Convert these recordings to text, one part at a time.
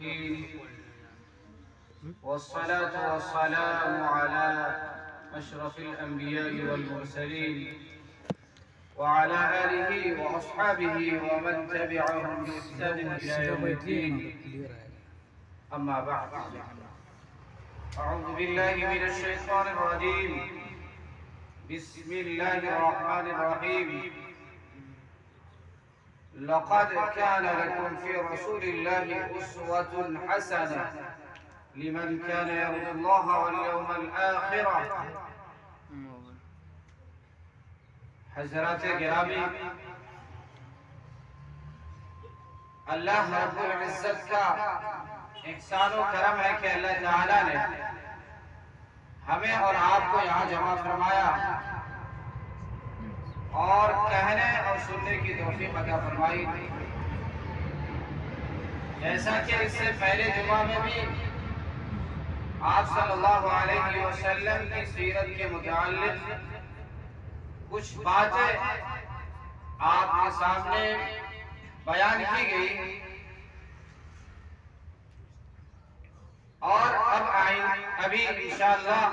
المتقين والصلاة والسلام على أشرف الأنبياء والمرسلين وعلى آله وأصحابه ومن تبعهم بإحسان إلى يوم الدين. أما بعد، أعوذ بالله من الشيطان الرجيم. بسم الله الرحمن الرحيم. لقد كان لكم في رسول الله أسوة حسنة لمن كان يرجو الله واليوم الآخرة. حضرات گرامی، اللہ رب العزت کا احسان و کرم ہے کہ اللہ تعالیٰ نے ہمیں اور آپ کو یہاں جمع فرمایا اور کہنے اور سننے کی توفیق عطا فرمائی. جیسا کہ اس سے پہلے جمعہ میں بھی آپ صلی اللہ علیہ وسلم کی سیرت کے متعلق کچھ باتیں آپ کے سامنے بیان کی گئی، اور ابھی انشاءاللہ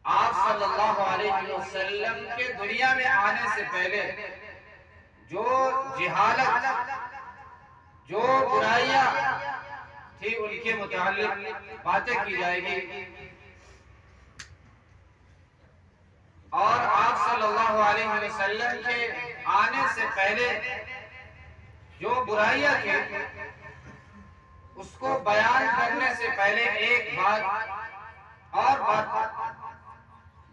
آپ صلی اللہ علیہ وسلم کے دنیا میں آنے سے پہلے جو جہالت، جو برائیاں تھی، ان کے متعلق باتیں کی جائے گی. اور آپ صلی اللہ علیہ وسلم کے آنے سے پہلے جو برائیاں تھی اس کو بیان کرنے سے پہلے ایک بات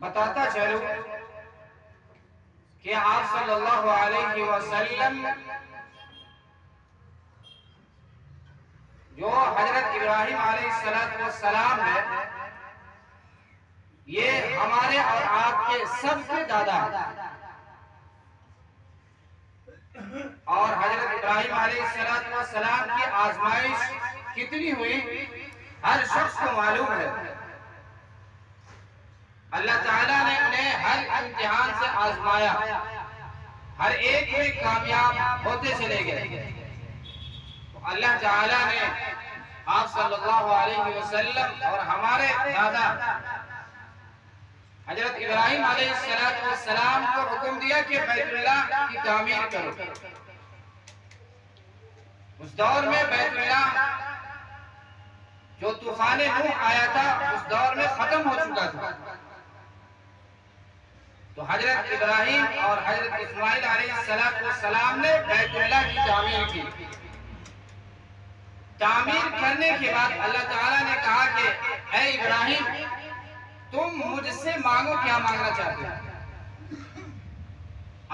بتاتا چلوں کہ آپ صلی اللہ علیہ وسلم جو حضرت ابراہیم علیہ السلام ہے، یہ ہمارے اور آپ کے سب سے دادا ہیں. اور حضرت ابراہیم علیہ السلام کی آزمائش کتنی ہوئی ہر شخص کو معلوم ہے. اللہ تعالیٰ نے انہیں ہر امتحان سے آزمایا، ہر ایک میں کامیاب ہوتے چلے گئے. تو اللہ تعالیٰ نے آپ صلی اللہ علیہ وسلم اور ہمارے دادا حضرت ابراہیم علیہ السلام کو حکم دیا کہ بیت اللہ کی تعمیر کرو. اس دور میں بیت اللہ جو طوفان نوح آیا تھا اس دور میں ختم ہو چکا تھا. تو حضرت ابراہیم اور حضرت اسماعیل علیہ السلام نے بیت اللہ کی تعمیر کی. تعمیر کرنے کے بعد اللہ تعالیٰ نے کہا کہ اے ابراہیم، تم مجھ سے مانگو، کیا مانگنا چاہتے ہو؟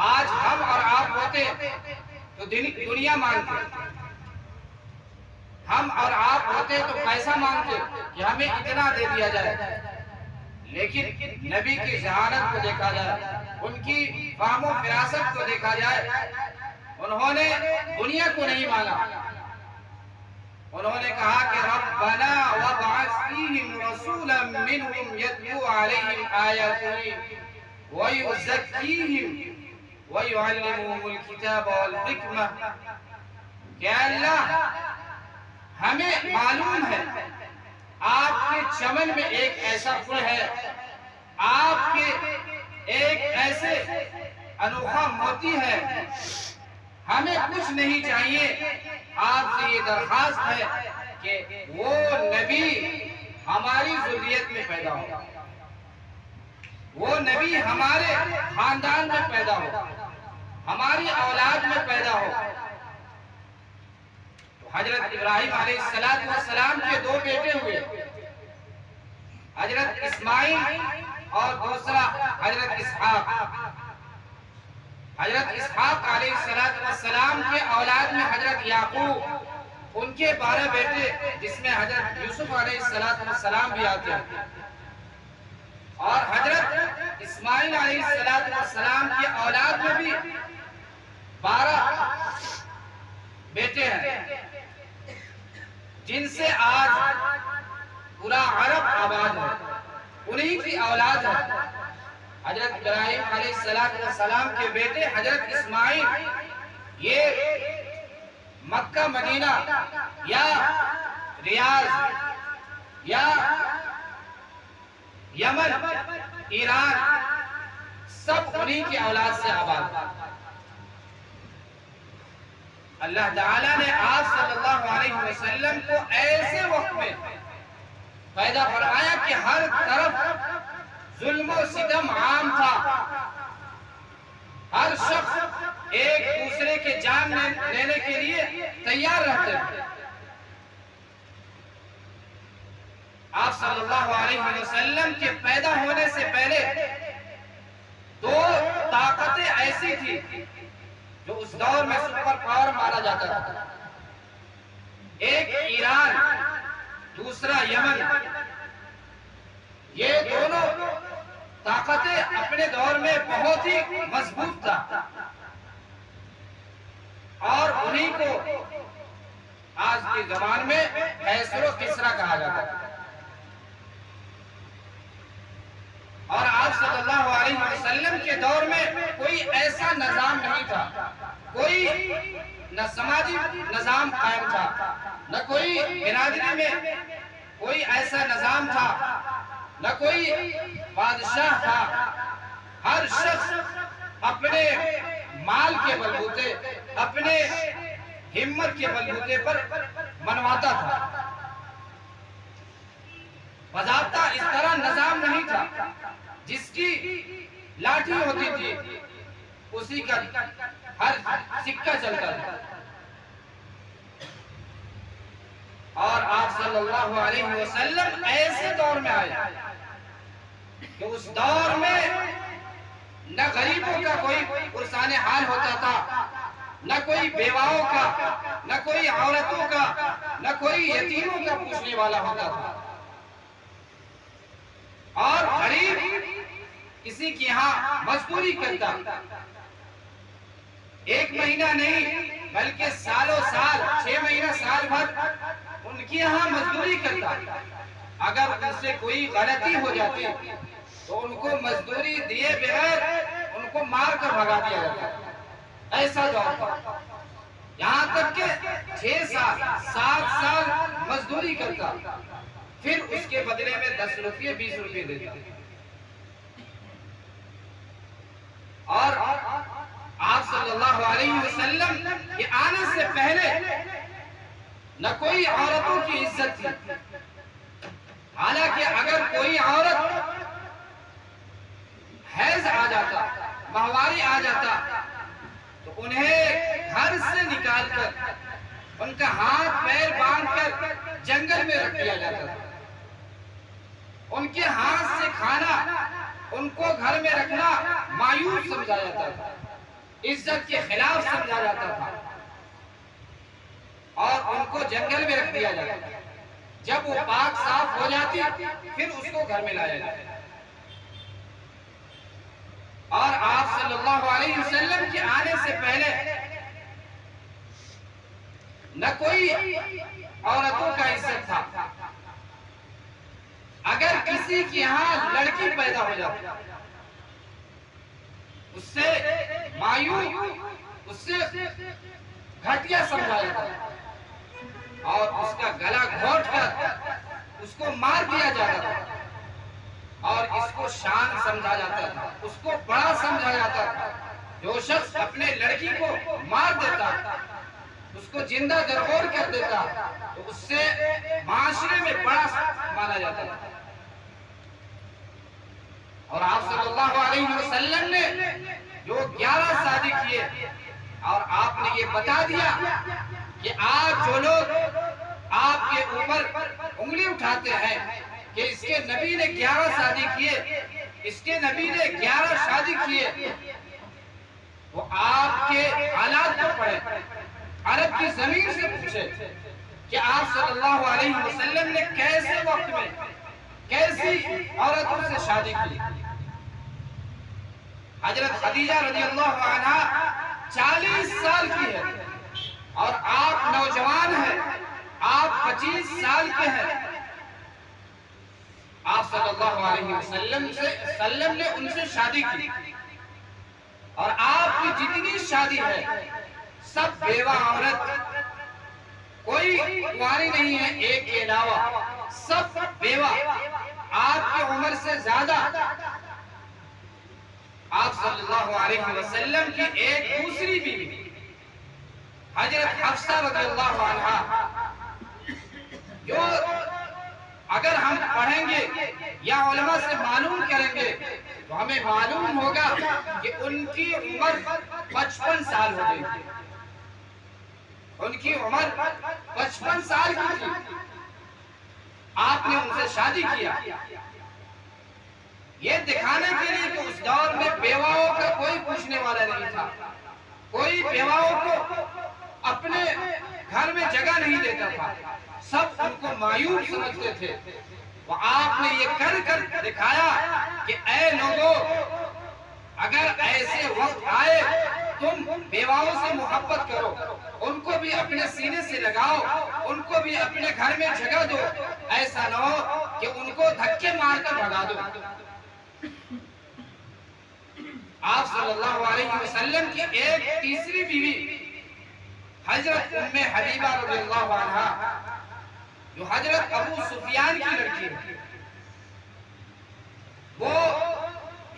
آج ہم اور آپ ہوتے تو دنیا مانگتے، ہم اور آپ ہوتے تو پیسہ مانگتے کہ ہمیں اتنا دے دیا جائے. لیکن نبی کی ذہانت کو دیکھا جائے، ان کی فہم و فراست کو دیکھا جائے، انہوں نے دنیا کو نہیں مانگا. انہوں نے کہا کہ ربنا وابعث فیہم رسولا منہم یتلو علیہم آیاتک ویزکیہم ویعلمہم الکتاب والحکمہ. کہ اللہ، ہمیں معلوم ہے آپ کے چمن میں ایک ایسا پھول ہے، آپ کے ایک ایسے انوکھا موتی ہے. ہمیں کچھ نہیں چاہیے، آپ سے یہ درخواست ہے کہ وہ نبی ہماری ذریت میں پیدا ہو، وہ نبی ہمارے خاندان میں پیدا ہو، ہماری اولاد میں پیدا ہو. تو حضرت ابراہیم علیہ السلام کے دو بیٹے ہوئے، حضرت اسماعیل اور دوسرا حضرت اسحاق. حضرت اسحاق علیہ السلام کے اولاد میں حضرت یعقوب، ان کے 12 بیٹے جس میں حضرت یوسف علیہ السلام بھی آتے ہیں. اور حضرت اسماعیل علیہ السلام کی اولاد میں بھی 12 بیٹے ہیں، جن سے آج پورا عرب آباد ہے، انہی کی اولاد ہے. حضرت ابراہیم علیہ السلام کے بیٹے حضرت اسماعیل، یہ مکہ مدینہ یا ریاض یا یمن ایران سب انہی کی اولاد سے آباد۔ اللہ تعالیٰ نے آپ صلی اللہ علیہ وسلم کو ایسے وقت میں پیدا فرمایا کہ ہر طرف ظلم و ستم عام تھا، ہر شخص ایک دوسرے کے جان لینے کے لیے تیار رہتے تھے۔ آپ صلی اللہ علیہ وسلم کے پیدا ہونے سے پہلے دو طاقتیں ایسی تھی جو اس دور میں سپر پاور مانا جاتا تھا، ایک ایران، دوسرا یمن۔ یہ دونوں طاقتیں اپنے دور میں بہت ہی مضبوط تھا، اور انہی کو آج کے زمان میں قیصر و کسریٰ کہا جاتا ہے۔ اور آپ صلی اللہ علیہ وسلم کے دور میں کوئی ایسا نظام نہیں تھا، کوئی نہ سماجی نظام قائم تھا، نہ کوئی برادری میں کوئی ایسا نظام تھا، نہ کوئی بادشاہ تھا۔ ہر شخص اپنے مال کے بلبوتے، اپنے ہمت کے بلبوتے پر منواتا تھا۔ باضابطہ اس طرح نظام نہیں تھا، جس کی لاٹھی ہوتی تھی اسی کا ہر سکہ چلتا تھا۔ اور آپ صلی اللہ علیہ وسلم ایسے دور میں آئے کہ اس دور میں نہ غریبوں کا کوئی پرسان حال ہوتا تھا، نہ کوئی بیواؤں کا، نہ کوئی عورتوں کا، نہ کوئی یتیموں کا پوچھنے والا ہوتا تھا۔ اور غریب کسی کی یہاں مزدوری کرتا، ایک مہینہ نہیں بلکہ سالوں سال، 6 مہینہ سال بھر ان کی یہاں مزدوری کرتا۔ اگر ان سے کوئی غلطی ہو جاتی تو ان کو مزدوری دیے بغیر ان کو مار کر بھگا دیا جاتا۔ ایسا دور تھا، یہاں تک کہ 6 سال 7 سال مزدوری کرتا، پھر اس کے بدلے میں 10 روپے 20 روپے دیتا۔ اور آپ صلی اللہ علیہ وسلم کے آنے سے پہلے نہ کوئی عورتوں کی عزت تھی، حالانکہ اگر کوئی عورت حیض آ جاتا، ماہواری آ جاتا تو انہیں گھر سے نکال کر ان کا ہاتھ پیر باندھ کر جنگل میں رکھ دیا جاتا تھا۔ ان کے ہاتھ سے کھانا، ان کو گھر میں رکھنا مایوس سمجھا جاتا تھا، عزت کے خلاف سمجھا جاتا تھا، اور ان کو جنگل میں رکھ دیا جاتا تھا۔ جب وہ پاک صاف ہو جاتی پھر اس کو گھر میں لایا جاتا۔ اور آپ صلی اللہ علیہ وسلم کے آنے سے پہلے نہ کوئی عورتوں کا عزت تھا۔ اگر کسی کی یہاں لڑکی پیدا ہو جاتی، اس سے مایوس، اس سے گھٹیا سمجھا جاتا اور اس کا گلا گھونٹ کر اس کو مار دیا جاتا تھا، اور اس کو شان سمجھا جاتا تھا، اس کو بڑا سمجھا جاتا تھا۔ جو شخص اپنے لڑکی کو مار دیتا، اس کو زندہ درگور کر دیتا، تو اس سے معاشرے میں بڑا مانا جاتا تھا۔ اور آپ صلی اللہ علیہ وسلم نے جو 11 شادی کیے، اور آپ نے یہ بتا دیا کہ آج جو لوگ آپ کے اوپر انگلی اٹھاتے ہیں کہ اس کے نبی نے 11 شادی کیے، اس کے نبی نے 11 شادی کیے، وہ آپ کے حالات کو پڑھیں، عرب کی زمین سے پوچھے کہ آپ صلی اللہ علیہ وسلم نے کیسے وقت میں کیسی عورتوں سے شادی کی۔ حضرت خدیجہ رضی اللہ عنہ 40 سال کی ہے، اور آپ نوجوان ہیں، آپ 25 سال کے ہیں۔ آپ صلی اللہ علیہ وسلم نے ان سے شادی کی، اور آپ کی جتنی شادی ہے سب بیوہ عورت کوئی کنواری نہیں ہے ایک کے علاوہ، سب بیوہ۔ آپ کی عمر سے زیادہ آپ صلی اللہ علیہ وسلم کی ایک دوسری بیوی حضرت حفصہ رضی اللہ عنہا، جو اگر ہم پڑھیں گے یا علماء سے معلوم کریں گے تو ہمیں معلوم ہوگا کہ ان کی عمر 55 سال ہو گئی تھی۔ ان کی عمر 55 سال کی تھی، آپ نے ان سے شادی کیا، یہ دکھانے کے لیے کہ اس دور میں بیواؤں کا کوئی پوچھنے والا نہیں تھا، کوئی بیواؤں کو اپنے گھر میں جگہ نہیں دیتا تھا، سب ان کو مایوب سمجھتے تھے۔ وہ آپ نے یہ کر کر دکھایا کہ اے لوگوں، اگر ایسے وقت آئے تم بیواؤں سے محبت کرو، ان کو بھی اپنے سینے سے لگاؤ، ان کو بھی اپنے گھر میں جگہ دو، ایسا نہ ہو کہ ان کو دھکے مار کر بھگا دو۔ آپ صلی اللہ علیہ وسلم کی ایک تیسری بیوی حضرت ام حبیبہ رضی اللہ عنہا، جو حضرت ابو سفیان کی لڑکی ہے، وہ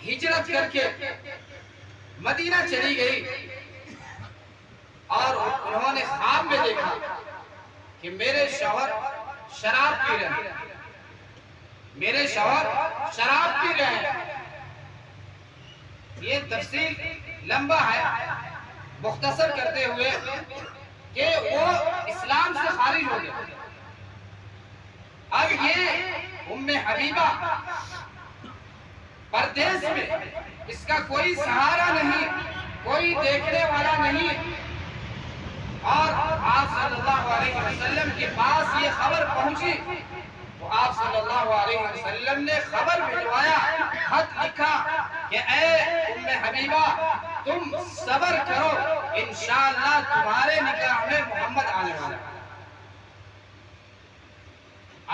ہجرت کر کے مدینہ چلی گئی اور انہوں نے خواب میں دیکھا کہ میرے شوہر شراب پی رہے ہیں، میرے شوہر شراب پی رہے ہیں۔ یہ تفصیل لمبا ہے، مختصر کرتے ہوئے کہ وہ اسلام سے خارج ہو گئے۔ اب یہ ام حبیبہ پردیس میں، اس کا کوئی سہارا نہیں، کوئی دیکھنے والا نہیں، اور آپ صلی اللہ علیہ وسلم کے پاس یہ خبر پہنچی تو آپ صلی اللہ علیہ وسلم نے خبر بھجوایا، خط لکھا کہ اے ام حبیبہ تم صبر کرو، انشاءاللہ تمہارے نکاح میں محمد آنے والا ہے۔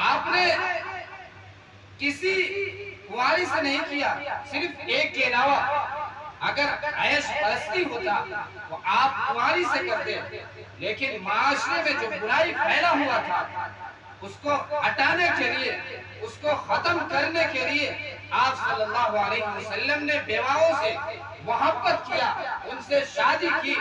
آپ نے کسی کنواری سے نہیں کیا، صرف ایک کے علاوہ اگر عیش پرستی ہوتا تو آپ کنواری سے کرتے، لیکن معاشرے میں جو برائی پھیلا ہوا تھا اس کو ہٹانے کے لیے، اس کو ختم کرنے کے لیے آپ صلی اللہ علیہ وسلم نے بیواؤں سے محبت کیا، ان سے شادی کی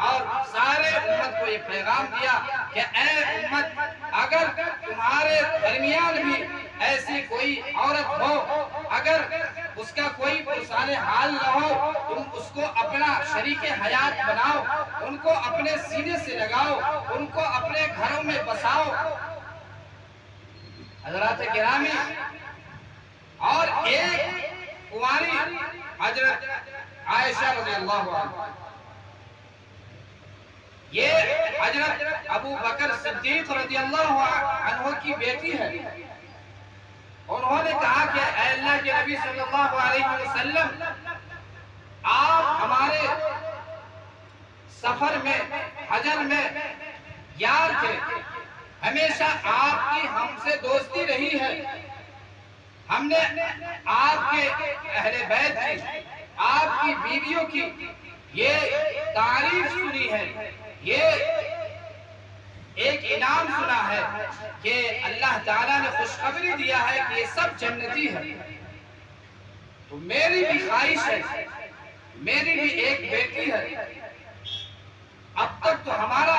اور سارے امت کو یہ پیغام دیا کہ اے امت، اگر تمہارے درمیان بھی ایسی کوئی عورت ہو، اگر اس کا کوئی پرسان حال نہ ہو، تم اس کو اپنا شریک حیات بناؤ، ان کو اپنے سینے سے لگاؤ، ان کو اپنے گھروں میں بساؤ۔ حضرات گرامی، اور ایک کنواری حضرت عائشہ رضی اللہ عنہ، یہ حضرت ابو بکر صدیق رضی اللہ عنہ کی بیٹی ہے۔ انہوں نے کہا کہ اے اللہ کے نبی صلی اللہ علیہ وسلم، آپ ہمارے سفر میں، حجر میں یار تھے، ہمیشہ آپ کی ہم سے دوستی رہی ہے، ہم نے آپ کے اہل بیت کی، آپ کی بیویوں کی یہ تعریف سنی ہے، یہ ایک انعام سنا ہے کہ اللہ تعالیٰ نے خوشخبری دیا ہے کہ یہ سب جنتی ہے، تو میری بھی خواہش ہے، میری بھی ایک بیٹی ہے۔ اب تک تو ہمارا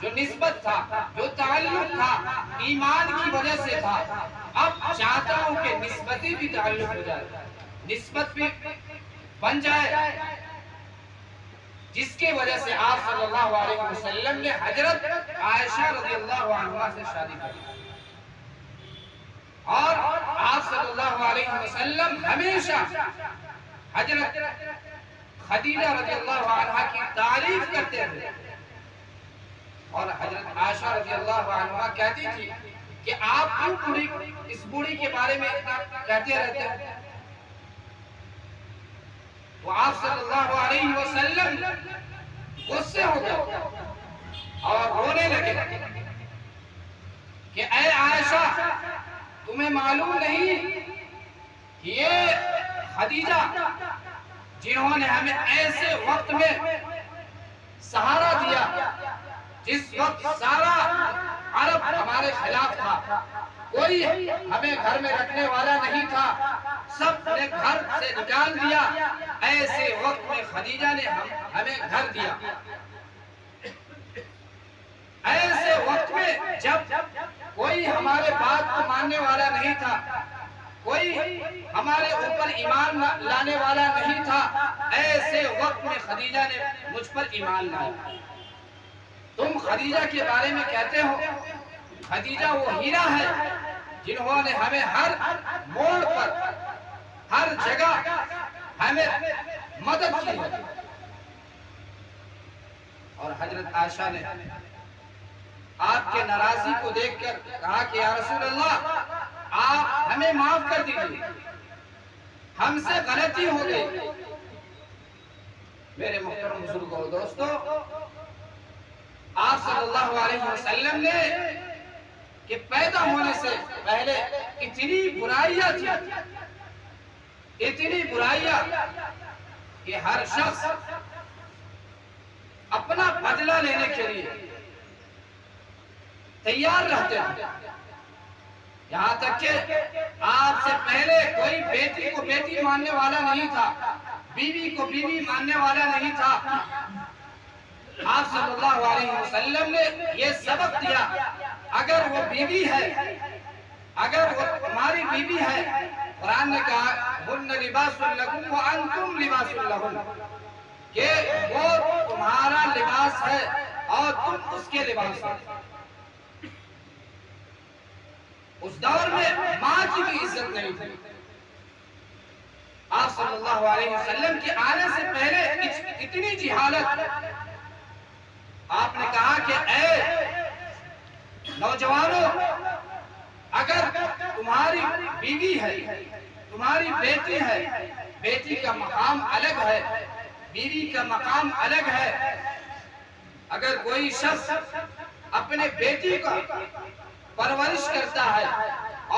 جو نسبت تھا، جو تعلق تھا، ایمان کی وجہ سے تھا، اب چاہتا ہوں کہ نسبتی بھی تعلق ہو جائے، نسبت بھی بن جائے، جس کی وجہ سے آپ صلی اللہ علیہ وسلم نے حضرت عائشہ رضی اللہ عنہا سے شادی کی، اور آپ صلی اللہ علیہ وسلم ہمیشہ حضرت خدیجہ رضی اللہ عنہا کی تعریف کرتے تھے، اور حضرت عائشہ رضی اللہ عنہا کہتی تھی کہ آپ کیوں اس بوڑھی کے بارے میں اتنا کہتے رہتے ہیں؟ تو آپ صلی اللہ علیہ وسلم غصے ہو گئے اور رونے لگے کہ اے عائشہ، تمہیں معلوم نہیں کہ یہ خدیجہ جنہوں نے ہمیں ایسے وقت میں سہارا دیا، جس وقت سارا عرب ہمارے خلاف تھا، کوئی ہمیں گھر میں رکھنے والا نہیں تھا، سب نے گھر سے نکال دیا، ایسے وقت میں خدیجہ نے ہمیں گھر دیا۔ ایسے وقت میں جب کوئی ہمارے بات کو ماننے والا نہیں تھا، کوئی ہمارے اوپر ایمان لانے والا نہیں تھا، ایسے وقت میں خدیجہ نے مجھ پر ایمان لایا۔ تم خدیجہ کے بارے میں کہتے ہو، خدیجہ وہ ہیرا ہے جنہوں نے ہمیں ہر موڑ پر، ہر جگہ ہمیں مدد کی ہے۔ اور حضرت عائشہ نے آپ کے ناراضی کو دیکھ کر کہا کہ یا رسول اللہ، آپ ہمیں معاف کر دیجئے، ہم سے غلطی ہو گئی۔ میرے محترم بزرگوں اور دوستو، آپ صلی اللہ علیہ وسلم نے کہ پیدا ہونے سے پہلے اتنی برائیاں تھی، اتنی برائیاں کہ ہر شخص اپنا بدلہ لینے کے لیے تیار رہتے تھے۔ یہاں تک کہ آپ سے پہلے کوئی بیٹی کو بیٹی ماننے والا نہیں تھا، بیوی کو بیوی ماننے والا نہیں تھا۔ آپ صلی اللہ علیہ وسلم نے یہ سبق دیا، اگر وہ بیوی ہے، اگر وہ تمہاری بیوی ہے، قرآن نے کہا ہن لباس لکم وانتم لباس لہن، کہ وہ تمہارا لباس ہے اور تم اس کے لباس ہو۔ اس دور میں ماں کی بھی عزت نہیں تھی۔ آپ صلی اللہ علیہ وسلم کے آنے سے پہلے اتنی جہالت۔ آپ نے کہا کہ اے نوجوانوں، اگر تمہاری بیوی ہے، تمہاری بیٹی ہے، بیٹی کا مقام الگ ہے، بیوی کا مقام الگ ہے۔ اگر کوئی شخص اپنے بیٹی کا پرورش کرتا ہے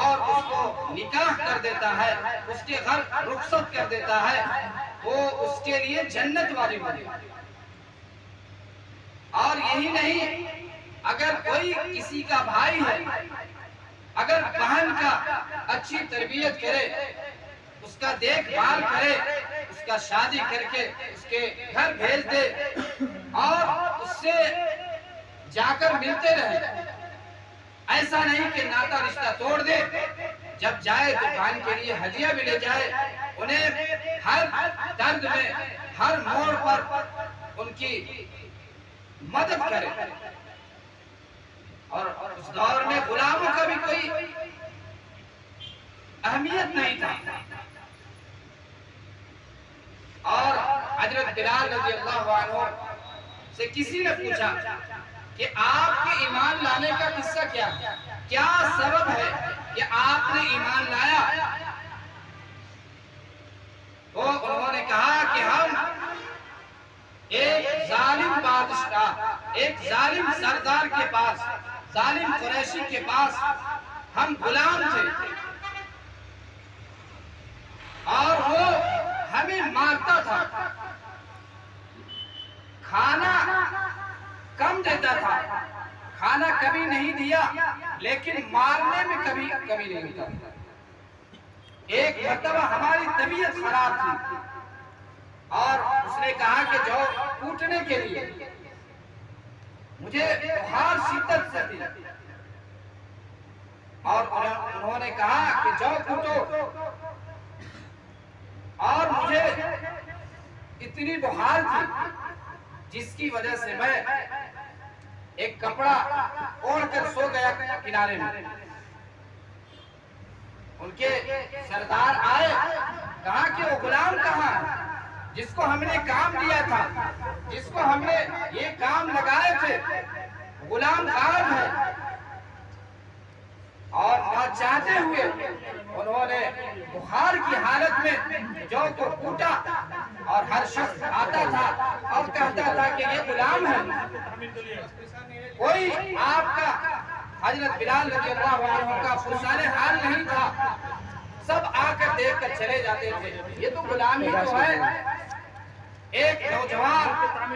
اور اس کو نکاح کر دیتا ہے، اس کے گھر رخصت کر دیتا ہے، وہ اس کے لیے جنت واجب ہوگی۔ اور یہی نہیں، اگر کوئی کسی کا بھائی ہے، اگر بہن کا اچھی تربیت کرے، اس کا دیکھ بھال کرے، اس کا شادی کر کے اس کے گھر بھیج دے اور اس سے جا کر ملتے رہے، ایسا نہیں کہ ناتا رشتہ توڑ دے، جب جائے تو بہن کے لیے ہدیہ بھی لے جائے، انہیں ہر درد میں، ہر موڑ پر ان کی مدد کرے۔ اور اس دور میں غلاموں کا بھی کوئی اہمیت نہیں تھا۔ اور حضرت بلال رضی اللہ عنہ سے کسی نے پوچھا کہ آپ کے ایمان لانے کا قصہ کیا سبب ہے کہ آپ نے ایمان لایا؟ تو انہوں نے کہا کہ ہم ایک ظالم بادشاہ، ایک ظالم سردار کے پاس، ظالم قریشی کے پاس ہم غلام تھے اور وہ ہمیں مارتا تھا، کھانا کم دیتا تھا، کھانا کبھی نہیں دیا، لیکن مارنے میں کبھی کمی نہیں تھا۔ ایک مرتبہ ہماری طبیعت خراب تھی اور اس نے کہا کہ جو کوٹنے کے لیے، مجھے بخار شدت سے تھی، اور انہوں نے کہا کہ جو کوٹو، اور مجھے اتنی بخار تھی جس کی وجہ سے میں ایک کپڑا اوڑھ کر سو گیا کنارے میں۔ ان کے سردار آئے، کہا کہ وہ غلام کہاں ہے جس کو ہم نے کام دیا تھا، جس کو ہم نے یہ کام لگائے تھے، غلام غائب ہے۔ اور نہ چاہتے ہوئے انہوں نے بخار کی حالت میں جو کو کوٹا، اور ہر شخص آتا تھا اور کہتا تھا کہ یہ غلام ہے۔ کوئی آپ کا حضرت بلال رضی اللہ عنہ کا پرسان حال نہیں تھا، سب آ کر دیکھ کر چلے جاتے تھے، یہ تو غلامی تو ہے۔ ایک نوجوان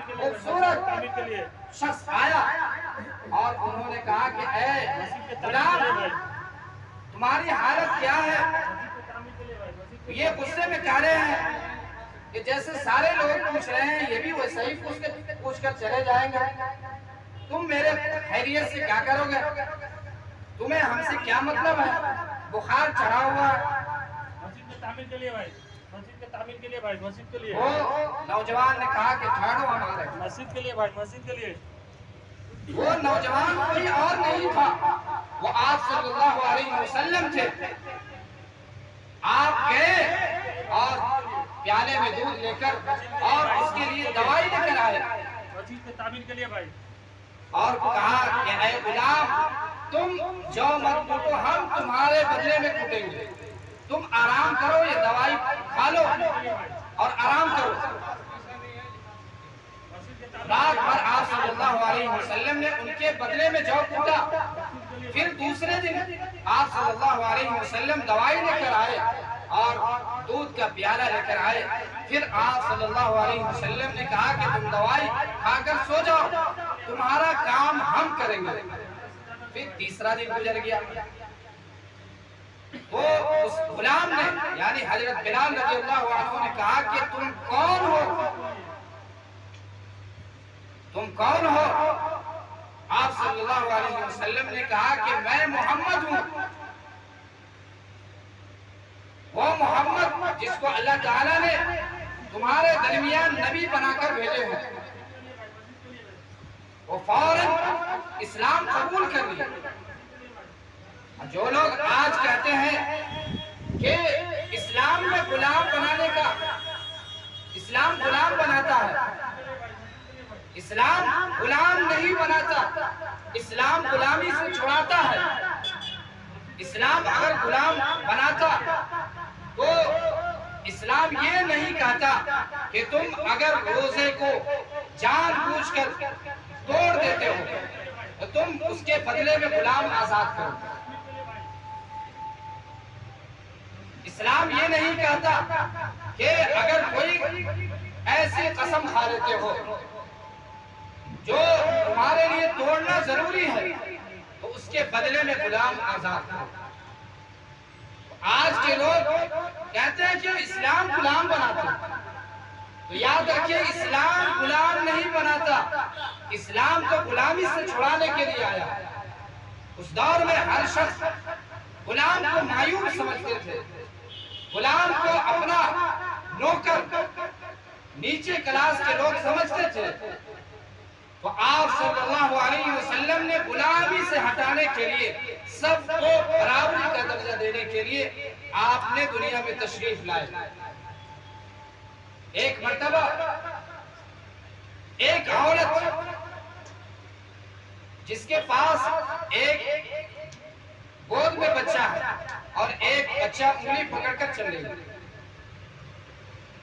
خوبصورت شخص آیا اور انہوں نے کہا کہ اے غلام تمہاری حالت کیا ہے؟ یہ غصے میں کہہ رہے ہیں کہ جیسے سارے لوگ پوچھ رہے ہیں یہ بھی ویسے ہی پوچھ کر چلے جائیں گے، تم میرے خیریت سے کیا کرو گے؟ تمہیں ہم سے کیا مطلب ہے؟ بخار چڑھا ہوا ہے۔ مسجد کے تعمیر کے لیے بھائی، مسجد کے تعمیر کے لیے بھائی، مسجد کے لیے وہ نوجوان نے کہا کہ ٹھہرو ہمارے، مسجد کے لیے بھائی، مسجد کے لیے۔ وہ نوجوان کوئی اور نہیں تھا، وہ آپ صلی اللہ علیہ وسلم تھے۔ آپ گئے اور پیالے میں دودھ لے کر اور اس کے لیے دوائی لے کر آئے، مسجد کے تعمیر کے لیے بھائی، اور کہا کہ اے غلام تم جو مت کوٹو، ہم تمہارے بدلے میں کوٹیں گے، تم آرام کرو، یہ دوائی کھا لو اور آرام کرو۔ رات بھر آپ صلی اللہ علیہ وسلم نے ان کے بدلے میں جو کوٹا، پھر دوسرے دن آپ صلی اللہ علیہ وسلم دوائی لے کر آئے اور دودھ کا پیالہ لے کر آئے۔ پھر آپ صلی اللہ علیہ وسلم نے کہا کہ تم دوائی کھا کر سو جاؤ، تمہارا کام ہم کریں گے۔ پھر تیسرا دن گزر گیا، وہ اس غلام نے یعنی حضرت بلال رضی اللہ عنہ نے کہا کہ تم کون ہو؟ تم کون ہو؟ آپ صلی اللہ علیہ وسلم نے کہا کہ میں محمد ہوں، وہ محمد جس کو اللہ تعالیٰ نے تمہارے درمیان نبی بنا کر بھیجے ہیں۔ وہ فوراً اسلام قبول کر لیا۔ جو لوگ آج کہتے ہیں کہ اسلام میں غلام بنانے کا، اسلام غلام بناتا ہے، اسلام غلام نہیں بناتا، اسلام غلامی سے چھڑاتا ہے۔ اسلام اگر غلام بناتا تو اسلام یہ نہیں کہتا کہ تم اگر روزے کو جان بوجھ کر توڑ دیتے ہو تو تم اس کے بدلے میں غلام آزاد کرو۔ اسلام یہ نہیں کہتا کہ اگر کوئی ایسی قسم کھا لیتے ہو جو تمہارے لیے توڑنا ضروری ہے تو اس کے بدلے میں غلام آزاد کرو۔ آج کے لوگ کہتے ہیں کہ اسلام غلام بناتا ہے، تو یاد رکھیے اسلام غلام نہیں بناتا، اسلام تو غلامی سے چھڑانے کے لیے آیا۔ اس دور میں ہر شخص غلام کو معیوب سمجھتے تھے، غلام کو اپنا نوکر، نیچے کلاس کے لوگ سمجھتے تھے۔ تو آپ صلی اللہ علیہ وسلم نے غلامی سے ہٹانے کے لیے، سب کو برابری کا درجہ دینے کے لیے آپ نے دنیا میں تشریف لائے۔ ایک مرتبہ ایک عورت جس کے پاس ایک گود میں بچہ ہے اور ایک بچہ انگلی پکڑ کر چل رہی ہے،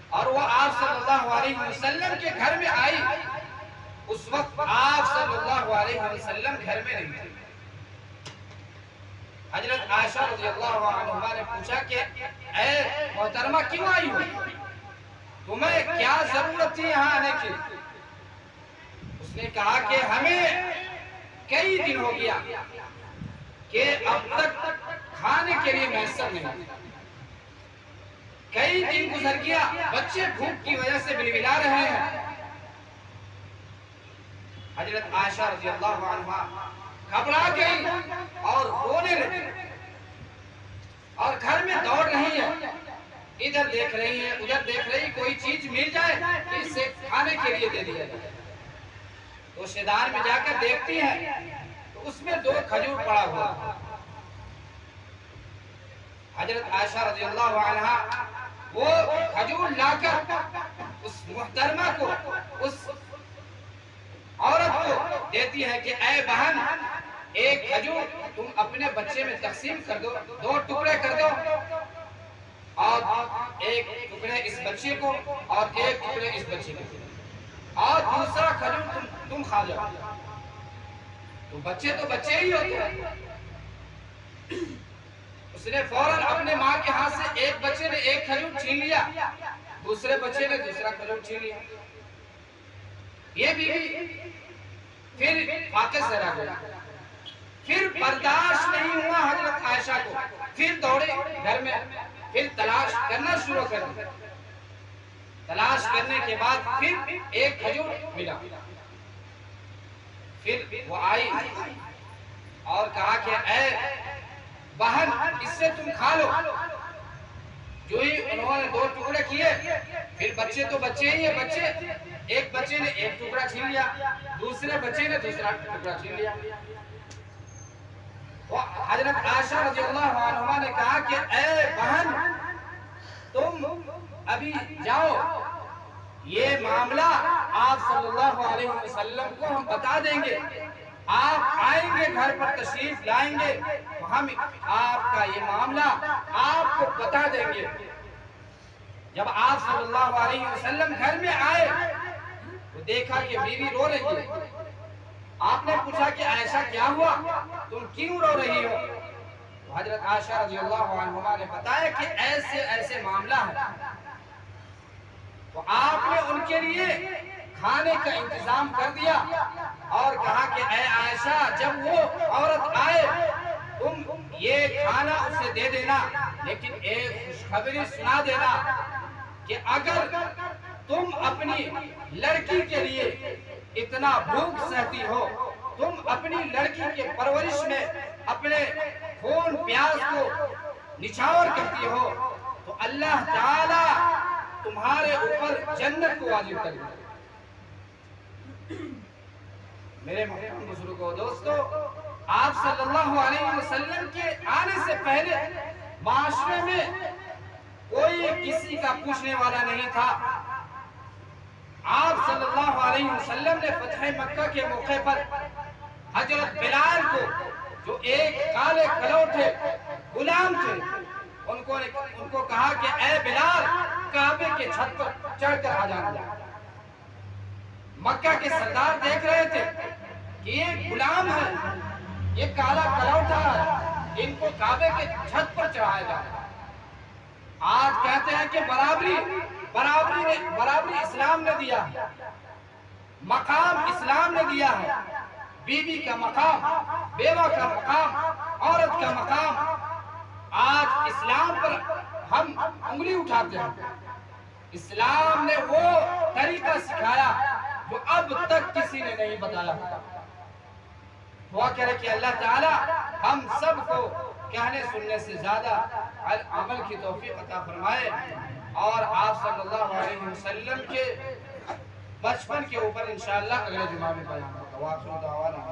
اور وہ آپ صلی اللہ علیہ وسلم کے گھر میں آئی، اس وقت آپ صلی اللہ علیہ وسلم گھر میں نہیں تھے۔ حضرت عائشہ رضی اللہ عنہا نے پوچھا کہ اے محترمہ کیوں آئی ہو؟ تمہیں کیا ضرورت تھی یہاں آنے کی؟ اس نے کہا کہ ہمیں کئی دن ہو گیا کہ اب تک کھانے کے لیے میسر نہیں، کئی دن گزر گیا، بچے بھوک کی وجہ سے بلبلا رہے ہیں۔ حضرت عائشہ رضی اللہ عنہا گھبرا گئی اور رونے لگی اور گھر میں دوڑ رہی ہے، ادھر دیکھ رہی ہے ادھر دیکھ رہی، کوئی چیز مل جائے کہ اسے کھانے کے لیے دے دیا جائے۔ تو شیدان میں جا کر دیکھتی ہے تو اس میں 2 کھجور پڑا ہوا۔ حضرت عائشہ رضی اللہ عنہا وہ کھجور لا کر اس محترمہ کو، اس عورت کو دیتی ہے کہ اے بہن، ایک کھجور تم اپنے بچے میں تقسیم کر دو، 2 ٹکڑے کر دو، اور ایک ٹکڑے اس بچے کو اور ایک ٹکڑے اس بچے کو، اور دوسرا کھجور تم کھا جاؤ۔ تو بچے ہی ہوتے ہیں۔ اس نے فوراً اپنے ماں کے ہاتھ سے ایک بچے نے ایک کھجور چھین لیا، دوسرے بچے نے دوسرا کھجور چھین لیا۔ یہ بیوی پھر واقع سے رہ گیا. پھر برداشت نہیں ہوا حضرت عائشہ کو, پھر دوڑے گھر میں, پھر تلاش کرنا شروع کر دی. تلاش کرنے کے بعد پھر ایک کھجور ملا. پھر وہ آئی اور کہا کہ اے بہن اس سے تم کھا لو. جو ہی انہوں نے 2 ٹکڑے کیے, پھر بچے تو بچے ہی ہیں, بچے, ایک بچے نے ایک ٹکڑا چھین لیا, دوسرے بچے نے دوسرا ٹکڑا چھین لیا. حضرت عائشہ رضی اللہ عنہا نے کہا کہ اے بہن تم ابھی جاؤ, یہ معاملہ آپ صلی اللہ علیہ وسلم کو ہم بتا دیں گے, آپ آئیں گے گھر پر تشریف لائیں گے تو ہم آپ کا یہ معاملہ آپ کو بتا دیں گے. جب آپ صلی اللہ علیہ وسلم گھر میں آئے تو دیکھا کہ بیوی رو رہی ہے. آپ نے پوچھا کہ عائشہ کیا ہوا, تم کیوں رو رہی ہو؟ تو حضرت عائشہ رضی اللہ عنہا نے بتایا کہ ایسے ایسے معاملہ ہے. تو آپ نے ان کے لیے کھانے کا انتظام کر دیا اور کہا کہ اے عائشہ جب وہ عورت آئے تم یہ کھانا اسے دے دینا, لیکن ایک خوشخبری سنا دینا کہ اگر تم اپنی لڑکی کے لیے اتنا بھوک سہتی ہو, تم اپنی لڑکی کے پرورش میں اپنے خون پیاس کو نچھاور کرتی ہو, تو اللہ تعالی تمہارے اوپر جنت کو واجب کر دے. میرے محترم بزرگوں, دوستو, آپ صلی اللہ علیہ وسلم کے آنے سے پہلے معاشرے میں کوئی کسی کا پوچھنے والا نہیں تھا. آپ صلی اللہ علیہ وسلم نے فتح مکہ کے موقع پر حضرت بلال کو, جو ایک کالے کلوٹے غلام تھے, ان کو کہا کہ اے بلال کعبے کے چھت پر چڑھ کر آ جانا. مکہ کے سردار دیکھ رہے تھے کہ یہ غلام ہے, یہ کالا کلوٹا ہے, ان کو کعبے کے چھت پر چڑھایا جانا. آج کہتے ہیں کہ برابری اسلام نے دیا ہے, مقام اسلام نے دیا ہے. بیوی کا مقام, بیوہ کا مقام, عورت کا مقام. آج اسلام پر ہم انگلی اٹھاتے ہیں. اسلام نے وہ طریقہ سکھایا جو اب تک کسی نے نہیں بتایا. دعا کرے کہ اللہ تعالی ہم سب کو کہنے سننے سے زیادہ عمل کی توفیق عطا فرمائے, اور آپ صلی اللہ علیہ وسلم کے بچپن کے اوپر انشاءاللہ اگلے جمعہ میں بیان ہوگا.